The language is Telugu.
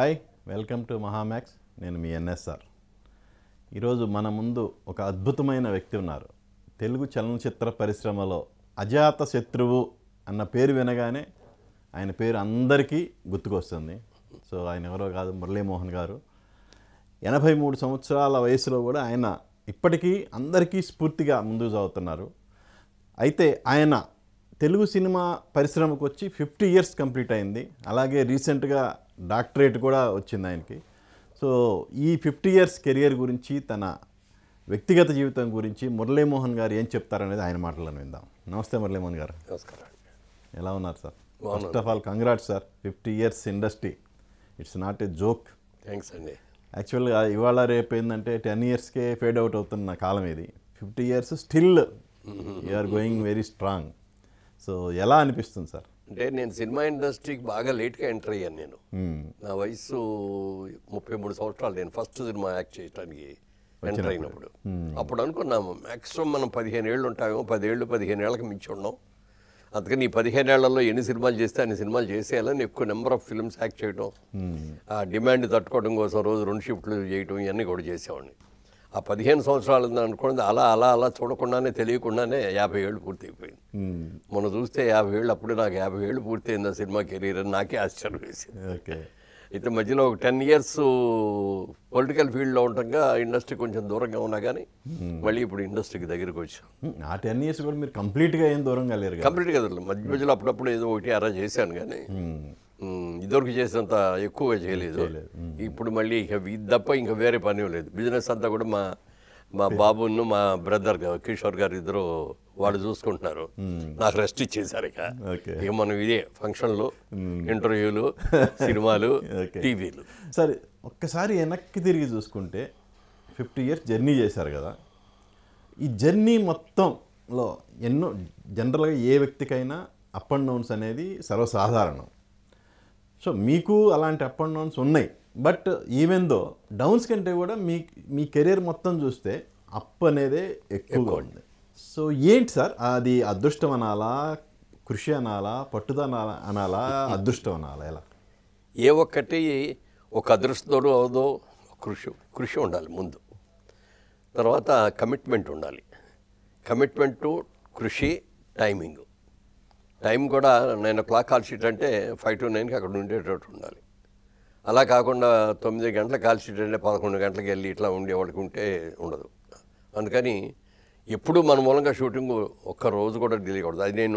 Hi, welcome to మహామ్యాక్స్. నేను మీ ఎన్ఎస్ఆర్. ఈరోజు మన ముందు ఒక అద్భుతమైన వ్యక్తి ఉన్నారు. తెలుగు చలనచిత్ర పరిశ్రమలో అజాత శత్రువు అన్న పేరు వినగానే ఆయన పేరు అందరికీ గుర్తుకొస్తుంది. సో ఆయన ఎవరో కాదు, మురళీమోహన్ గారు. 83 సంవత్సరాల వయసులో కూడా ఆయన ఇప్పటికీ అందరికీ స్ఫూర్తిగా ముందుకు సాగుతున్నారు. అయితే ఆయన తెలుగు సినిమా పరిశ్రమకు వచ్చి 50 ఇయర్స్ కంప్లీట్ అయింది. అలాగే రీసెంట్గా డాక్టరేట్ కూడా వచ్చింది ఆయనకి. సో ఈ 50 ఇయర్స్ కెరియర్ గురించి, తన వ్యక్తిగత జీవితం గురించి మురళీమోహన్ గారు ఏం చెప్తారనేది ఆయన మాటలను విందాం. నమస్తే మురళీమోహన్ గారు. నమస్కారం. ఎలా ఉన్నారు sir? First of all congrats sir. 50 years industry, it's not a joke. Thanks అండి. యాక్చువల్గా ఇవాళ రేపు ఏంటంటే 10 ఇయర్స్కే ఫేడ్ అవుట్ అవుతున్న కాలం ఇది. 50 years still you're going very strong. So ఎలా అనిపిస్తుంది సార్? అంటే నేను సినిమా ఇండస్ట్రీకి బాగా లేట్గా ఎంటర్ అయ్యాను. నేను నా వయసు 33 సంవత్సరాలు. నేను ఫస్ట్ సినిమా యాక్ట్ చేయడానికి ఎంటర్ అయినప్పుడు అప్పుడు అనుకున్నాము మ్యాక్సిమం మనం 15 ఏళ్ళు ఉంటామేమో, 10 ఏళ్ళు 15 ఏళ్ళకి మించి ఉన్నాం. అందుకని ఈ 15 ఏళ్లలో ఎన్ని సినిమాలు చేస్తే అన్ని సినిమాలు చేసేయాలని ఎక్కువ నెంబర్ ఆఫ్ ఫిల్మ్స్ యాక్ట్ చేయడం, ఆ డిమాండ్ తట్టుకోవడం కోసం రోజు 2 షిఫ్ట్లు చేయడం, ఇవన్నీ కూడా చేసేవాడిని. ఆ 15 సంవత్సరాలు అనుకోండి, అలా అలా అలా చూడకుండానే తెలియకుండానే 50 ఏళ్ళు పూర్తి అయిపోయింది. మనం చూస్తే 50 ఏళ్ళు, అప్పుడు నాకు 50 ఏళ్ళు పూర్తి అయింది ఆ సినిమా కెరీర్ అని నాకే ఆశ్చర్యం వేసింది. అయితే మధ్యలో ఒక 10 ఇయర్స్ పొలిటికల్ ఫీల్డ్లో ఉండగా ఇండస్ట్రీ కొంచెం దూరంగా ఉన్నా కానీ మళ్ళీ ఇప్పుడు ఇండస్ట్రీకి దగ్గరికి వచ్చాం. ఆ 10 ఇయర్స్ కూడా మీరు కంప్లీట్గా ఏం దూరంగా లేరు? కంప్లీట్గా మధ్య మధ్యలో అప్పుడప్పుడు ఏదో ఒకటి అలా చేశాను, కానీ ఇదివరకు చేసినంత ఎక్కువగా చేయలేదు. ఇప్పుడు మళ్ళీ ఇక ఇది తప్ప ఇంకా వేరే పని లేదు. బిజినెస్ అంతా కూడా మా బాబును మా బ్రదర్ కిషోర్ గారు ఇద్దరు వాళ్ళు చూసుకుంటున్నారు. నాకు రెస్ట్ ఇచ్చేసారు. ఇక మనం ఇదే ఫంక్షన్లు, ఇంటర్వ్యూలు, సినిమాలు, టీవీలు. సరే, ఒక్కసారి వెనక్కి తిరిగి చూసుకుంటే 50 ఇయర్స్ జర్నీ చేశారు కదా. ఈ జర్నీ మొత్తంలో ఎన్నో, జనరల్గా ఏ వ్యక్తికైనా అప్ అండ్ డౌన్స్ అనేది సర్వసాధారణం. సో మీకు అలాంటి అప్ అండ్ డౌన్స్ ఉన్నాయి. బట్ ఈవెన్ దో డౌన్స్ కంటే కూడా మీ కెరీర్ మొత్తం చూస్తే అప్ అనేదే ఎక్కువగా ఉంది. సో ఏంటి సార్ అది? అదృష్టం అనాలా, కృషి అనాలా, పట్టుదల అనాలా, అదృష్టం అనాలా? ఎలా? ఏ ఒక్కటి ఒక అదృష్టంతో అవదో, కృషి ఉండాలి ముందు. తర్వాత కమిట్మెంట్ ఉండాలి. కమిట్మెంటు, కృషి, టైమింగ్. టైం కూడా 9 o'clock కాల్ షీట్ అంటే 5 to 9కి అక్కడ ఉండేటట్టు ఉండాలి. అలా కాకుండా 9 గంటల కాల్ షీట్ అంటే 11 గంటలకు వెళ్ళి ఇట్లా ఉండేవాళ్ళకి ఉంటే ఉండదు. అందుకని ఎప్పుడు మన మూలంగా షూటింగ్ ఒక్క రోజు కూడా డిలే కూడదు. అది నేను